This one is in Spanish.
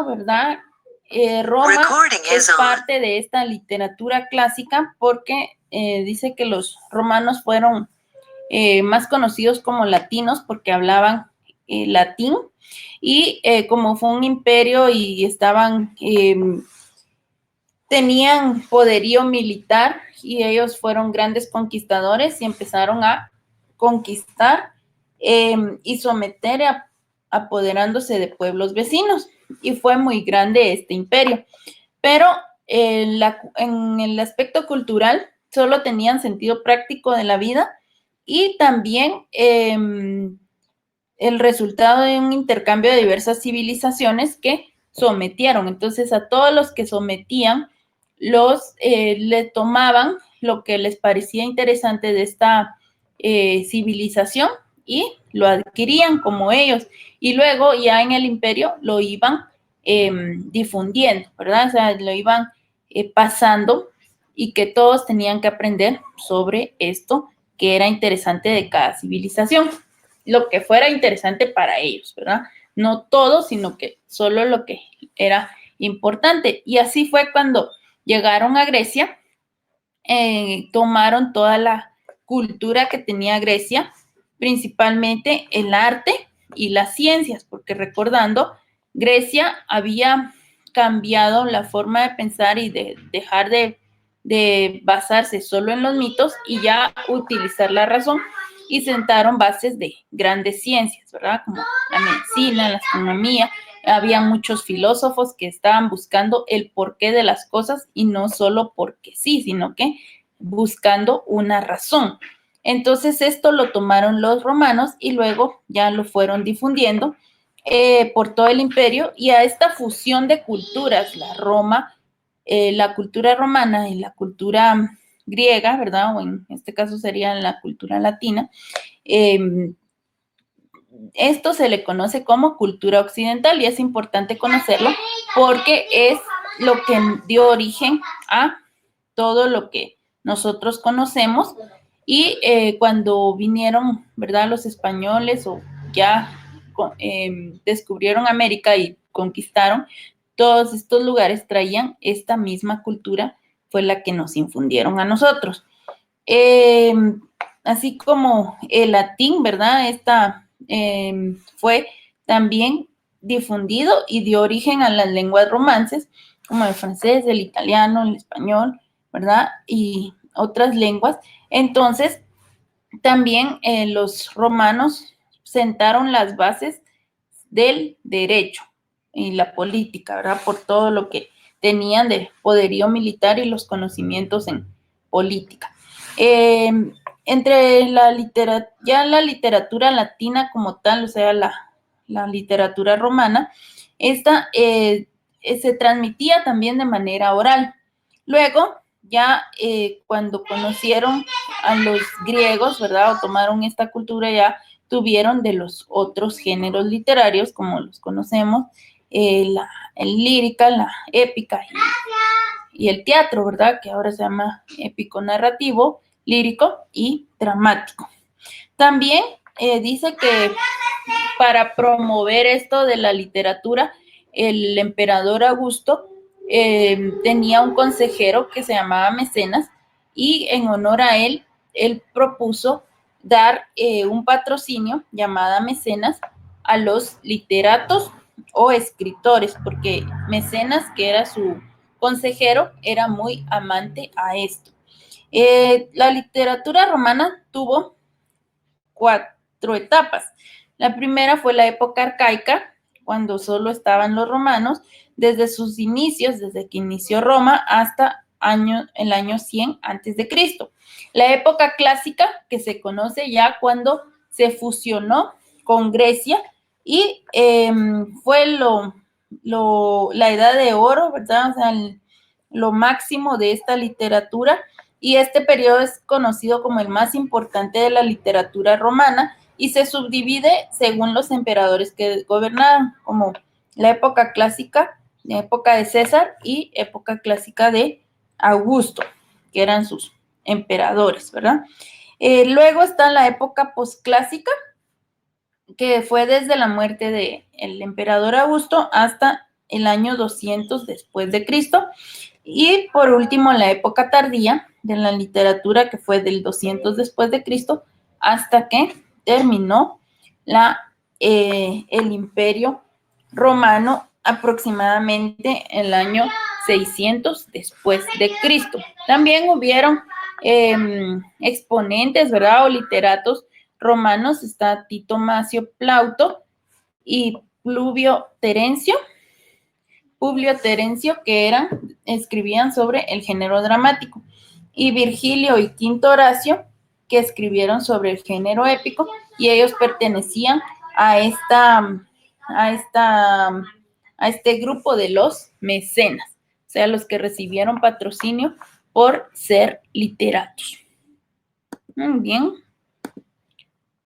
¿verdad? Roma es parte de esta literatura clásica porque dice que los romanos fueron más conocidos como latinos porque hablaban latín y como fue un imperio y tenían poderío militar y ellos fueron grandes conquistadores y empezaron a conquistar y someter apoderándose de pueblos vecinos y fue muy grande este imperio. Pero en el aspecto cultural solo tenían sentido práctico de la vida y también el resultado de un intercambio de diversas civilizaciones que sometieron. Entonces, a todos los que sometían, le tomaban lo que les parecía interesante de esta civilización y lo adquirían como ellos. Y luego ya en el imperio lo iban difundiendo, ¿verdad? O sea, lo iban pasando y que todos tenían que aprender sobre esto que era interesante de cada civilización. Lo que fuera interesante para ellos, ¿verdad? No todo, sino que solo lo que era importante. Y así fue cuando llegaron a Grecia, tomaron toda la cultura que tenía Grecia, principalmente el arte y las ciencias, porque recordando, Grecia había cambiado la forma de pensar y de dejar de basarse solo en los mitos y ya utilizar la razón y sentaron bases de grandes ciencias, ¿verdad? Como la medicina, la astronomía. Había muchos filósofos que estaban buscando el porqué de las cosas y no solo porque sí, sino que buscando una razón. Entonces esto lo tomaron los romanos y luego ya lo fueron difundiendo por todo el imperio y a esta fusión de culturas, la cultura romana y la cultura griega, ¿verdad? O en este caso sería la cultura latina. Esto se le conoce como cultura occidental y es importante conocerlo porque es lo que dio origen a todo lo que nosotros conocemos y cuando vinieron, ¿verdad? Los españoles o ya descubrieron América y conquistaron, todos estos lugares traían esta misma cultura, fue la que nos infundieron a nosotros. Así como el latín, ¿verdad? Fue también difundido y dio origen a las lenguas romances, como el francés, el italiano, el español, ¿verdad? Y otras lenguas. Entonces, también los romanos sentaron las bases del derecho y la política, ¿verdad? Por todo lo que tenían de poderío militar y los conocimientos en política. Entre la literatura latina como tal, o sea, la literatura romana, esta se transmitía también de manera oral. Luego, ya cuando conocieron a los griegos, ¿verdad? O tomaron esta cultura, ya tuvieron de los otros géneros literarios, como los conocemos, el lírica, la épica y el teatro, ¿verdad? Que ahora se llama épico narrativo, lírico y dramático. También dice que para promover esto de la literatura, el emperador Augusto tenía un consejero que se llamaba Mecenas y en honor a él propuso dar un patrocinio llamada Mecenas a los literatos o escritores, porque Mecenas, que era su consejero, era muy amante a esto. La literatura romana tuvo 4 etapas. La primera fue la época arcaica, cuando solo estaban los romanos, desde sus inicios, desde que inició Roma hasta el año 100 antes de Cristo. La época clásica, que se conoce ya cuando se fusionó con Grecia y fue la edad de oro, ¿verdad? O sea, lo máximo de esta literatura y este periodo es conocido como el más importante de la literatura romana y se subdivide según los emperadores que gobernaban, como la época clásica, la época de César y época clásica de Augusto, que eran sus emperadores, ¿verdad? Luego está la época posclásica, que fue desde la muerte del emperador Augusto hasta el año 200 después de Cristo. Y por último, la época tardía de la literatura, que fue del 200 después de Cristo hasta que terminó el Imperio Romano, aproximadamente en el año 600 después de Cristo. También hubieron exponentes, ¿verdad? O literatos romanos. Está Tito Macio Plauto y Publio Terencio, que escribían sobre el género dramático, y Virgilio y Quinto Horacio, que escribieron sobre el género épico, y ellos pertenecían a este grupo de los mecenas, o sea, los que recibieron patrocinio por ser literatos. Muy bien.